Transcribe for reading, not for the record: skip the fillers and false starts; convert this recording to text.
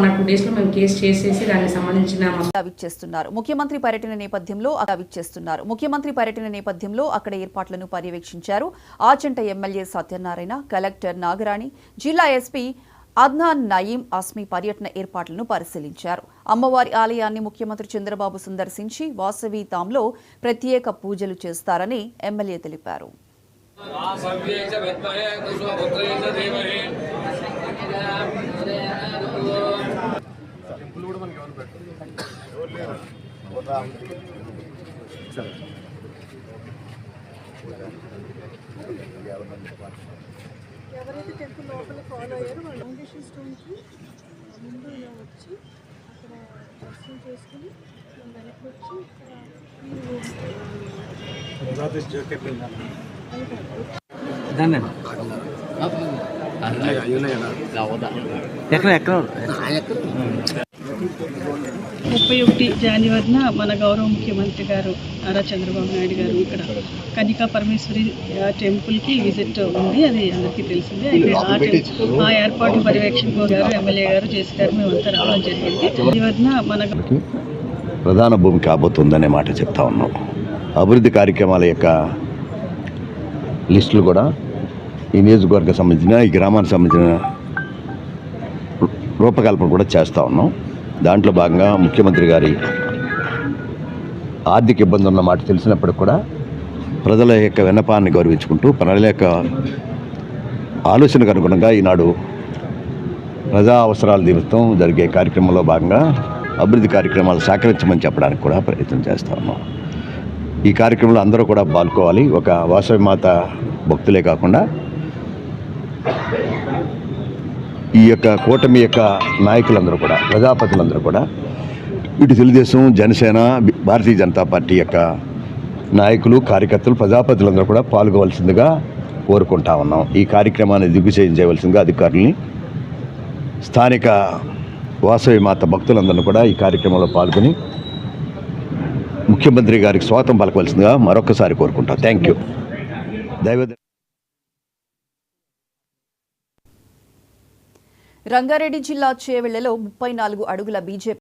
మన 2 డేస్లో మేము కేసు చేసేసి దానికి సంబంధించిన ముఖ్యమంత్రి పర్యటన నేపథ్యంలో అక్కడ ఏర్పాట్లను పర్యవేక్షించారు. ఆచంట ఎమ్మెల్యే సత్యనారాయణ, కలెక్టర్ నాగరాణి, జిల్లా ఎస్పీ అద్నాన్ నయీం అస్మి పర్యటన ఏర్పాట్లను పరిశీలించారు. అమ్మవారి ఆలయాన్ని ముఖ్యమంత్రి చంద్రబాబు సందర్శించి వాసవి ధాంలో ప్రత్యేక పూజలు చేస్తారని ఎమ్మెల్యే తెలిపారు. ఎవరైతే టెంపుల్ లోపల ఫాలో అయ్యారో వాళ్ళు ఫౌండేషన్ స్టోన్కి ముందు వచ్చి అక్కడ దర్శనం చేసుకుని వెనక్కి వచ్చి ఎక్కడ 31 జనవరిన మన గౌరవ ముఖ్యమంత్రి గారు నారా చంద్రబాబు నాయుడు గారు ఇక్కడ కన్నికా పరమేశ్వరి టెంపుల్కి విజిట్ ఉంది. అది అందరికీ తెలిసిందే. అయితే ఆ ఏర్పాటు పర్యవేక్షణ గారు ఎమ్మెల్యే గారు జేసీ గారు మేమంతా రావడం జరిగింది. జనవరిన మన ప్రధాన భూమి కాబోతుందనే మాట చెప్తా ఉన్నాం. అభివృద్ధి కార్యక్రమాల యొక్క లిస్టులు కూడా ఈ నియోజకవర్గం సంబంధించిన, ఈ గ్రామానికి సంబంధించిన రూపకల్పన కూడా చేస్తూ ఉన్నాం. దాంట్లో భాగంగా ముఖ్యమంత్రి గారి ఆర్థిక ఇబ్బంది ఉన్న మాట తెలిసినప్పటికి కూడా ప్రజల యొక్క విన్నపాన్ని గౌరవించుకుంటూ ప్రజల యొక్క ఆలోచనకు అనుగుణంగా ఈనాడు ప్రజా అవసరాల నిమిత్తం జరిగే కార్యక్రమంలో భాగంగా అభివృద్ధి కార్యక్రమాలు సహకరించమని చెప్పడానికి కూడా ప్రయత్నం చేస్తూ ఉన్నాం. ఈ కార్యక్రమంలో అందరూ కూడా పాల్గొవాలి. ఒక వాసవి మాత భక్తులే కాకుండా ఈ యొక్క కూటమి యొక్క నాయకులందరూ కూడా, ప్రజాపతులందరూ కూడా, ఇటు తెలుగుదేశం, జనసేన, భారతీయ జనతా పార్టీ యొక్క నాయకులు, కార్యకర్తలు, ప్రజాపతులందరూ కూడా పాల్గొవలసిందిగా కోరుకుంటా ఉన్నాం. ఈ కార్యక్రమాన్ని దిగ్విజయం చేయవలసిందిగా అధికారులని, స్థానిక వాసవి మాత భక్తులందరినీ కూడా ఈ కార్యక్రమంలో పాల్గొని ముఖ్యమంత్రి గారికి స్వాగతం పలకవలసిందిగా మరొకసారి కోరుకుంటాం. Thank you. రంగారెడ్డి జిల్లా చేవెళ్లలో 34 అడుగుల బీజేపీ